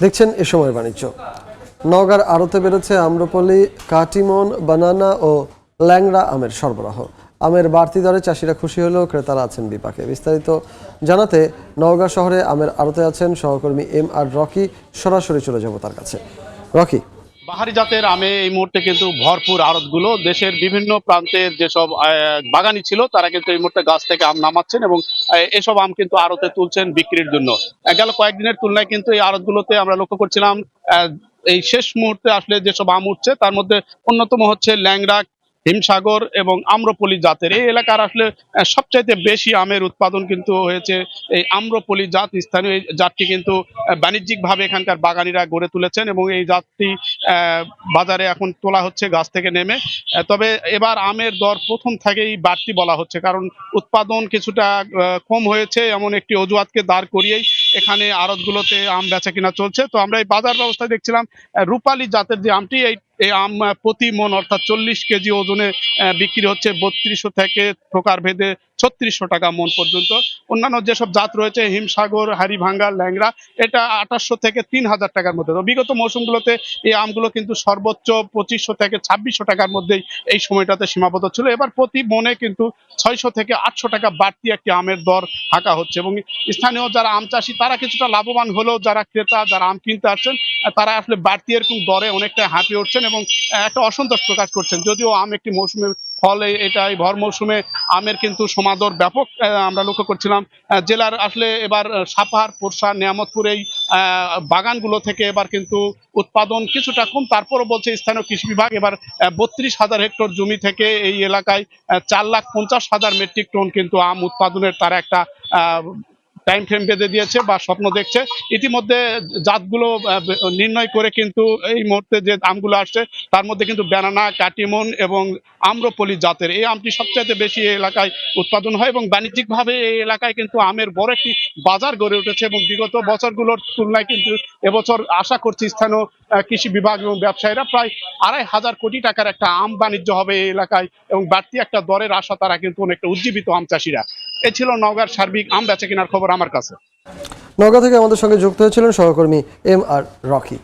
দেখছেন এ সময় বাণিজ্য। নওগাঁর আড়তে বেড়েছে আম্রপলি, কাটিমন, বানানা ও ল্যাংড়া আমের সরবরাহ। আমের বাড়তি দরে চাষিরা খুশি হলেও ক্রেতারা আছেন বিপাকে। বিস্তারিত জানাতে নওগাঁ শহরে আমের আড়তে আছেন সহকর্মী MR রকি। সরাসরি চলে যাব তার কাছে। রকি, বাহারি জাতের আমে এই মুহূর্তে কিন্তু ভরপুর আড়তগুলো দেশের বিভিন্ন প্রান্তের যেসব বাগানি ছিল তারা কিন্তু এই মুহূর্তে গাছ থেকে আম নামাচ্ছেন এবং এসব আম কিন্তু আড়তে তুলছেন বিক্রির জন্য। গেল কয়েকদিনের তুলনায় কিন্তু এই আড়তগুলোতে আমরা লক্ষ্য করছিলাম এই শেষ মুহূর্তে আসলে যেসব আম উঠছে তার মধ্যে অন্যতম হচ্ছে ল্যাংড়া, হিমসাগর এবং আম্রপলি জাতের। এই এলাকার আসলে সবচাইতে বেশি আমের উৎপাদন কিন্তু হয়েছে এই আম্রপলি জাত। স্থানীয় এই জাতটি কিন্তু বাণিজ্যিকভাবে এখানকার বাগানিরা গড়ে তুলেছেন এবং এই জাতটি বাজারে এখন তোলা হচ্ছে গাছ থেকে নেমে। তবে এবার আমের দর প্রথম থেকেই বাড়তি বলা হচ্ছে, কারণ উৎপাদন কিছুটা কম হয়েছে এমন একটি অজুহাতকে দাঁড় করিয়েই এখানে আড়তগুলোতে আম বেচা কিনা চলছে। তো আমরা এই বাজার ব্যবস্থায় দেখছিলাম রূপালী জাতের যে আমটি, এই আম প্রতি মন অর্থাৎ 40 কেজি ওজনে বিক্রি হচ্ছে 3200 থেকে প্রকার ভেদে 3600 টাকা মন পর্যন্ত। অন্যান্য যেসব জাত রয়েছে হিমসাগর, হাড়িভাঙ্গা, ল্যাংড়া, এটা 2800 থেকে 3000 টাকার মধ্যে। তো বিগত মৌসুমগুলোতে এই আমগুলো কিন্তু সর্বোচ্চ 2500 থেকে 2600 টাকার মধ্যেই এই সময়টাতে সীমাবদ্ধ ছিল। এবার প্রতি মনে কিন্তু 600 থেকে 800 টাকা বাড়তি একটি আমের দর হাঁকা হচ্ছে এবং স্থানীয় যারা আম চাষি তারা কিছুটা লাভবান হলেও যারা ক্রেতা, যারা আম কিনতে আসছেন তারা আসলে বাড়তি এরকম দরে অনেকটা হাঁপিয়ে উঠছেন এবং একটা অসন্তোষ প্রকাশ করছেন। যদিও আম একটি মৌসুমের ফলে এটা এই ভর মৌসুমে আমের কিন্তু সমাদর ব্যাপক আমরা লক্ষ্য করছিলাম। জেলার আসলে এবার সাপাহার, পোরশা, নিয়ামতপুর এই বাগানগুলো থেকে এবার কিন্তু উৎপাদন কিছুটা কম। তারপরও বলছে স্থানীয় কৃষি বিভাগ এবার 32,000 হেক্টর জমি থেকে এই এলাকায় 4,50,000 মেট্রিক টন কিন্তু আম উৎপাদনের তারা একটা টাইম ফ্রেম বেঁধে দিয়েছে বা স্বপ্ন দেখছে। ইতিমধ্যে জাতগুলো নির্ণয় করে কিন্তু এই মুহূর্তে যে আমগুলো আসছে তার মধ্যে কিন্তু ব্যানানা, কাটিমন এবং আম্রপলি জাতের এই আমটি সবচাইতে বেশি এই এলাকায় উৎপাদন হয় এবং বাণিজ্যিকভাবে এই এলাকায় কিন্তু আমের বড় একটি বাজার গড়ে উঠেছে এবং বিগত বছরগুলোর তুলনায় কিন্তু এবছর আশা করছি স্থানীয় কৃষি বিভাগ এবং ব্যবসায়ীরা প্রায় 2,500 কোটি টাকার একটা আম বাণিজ্য হবে এই এলাকায় এবং বাড়তি একটা দরের আশা তারা কিন্তু অনেকটা উজ্জীবিত আম চাষিরা। এ ছিল নওগাঁর সার্বিক আম বেচা কেনার খবর আমার কাছে। নওগাঁ থেকে আমাদের সঙ্গে যুক্ত হয়েছিলেন সহকর্মী MR রকি।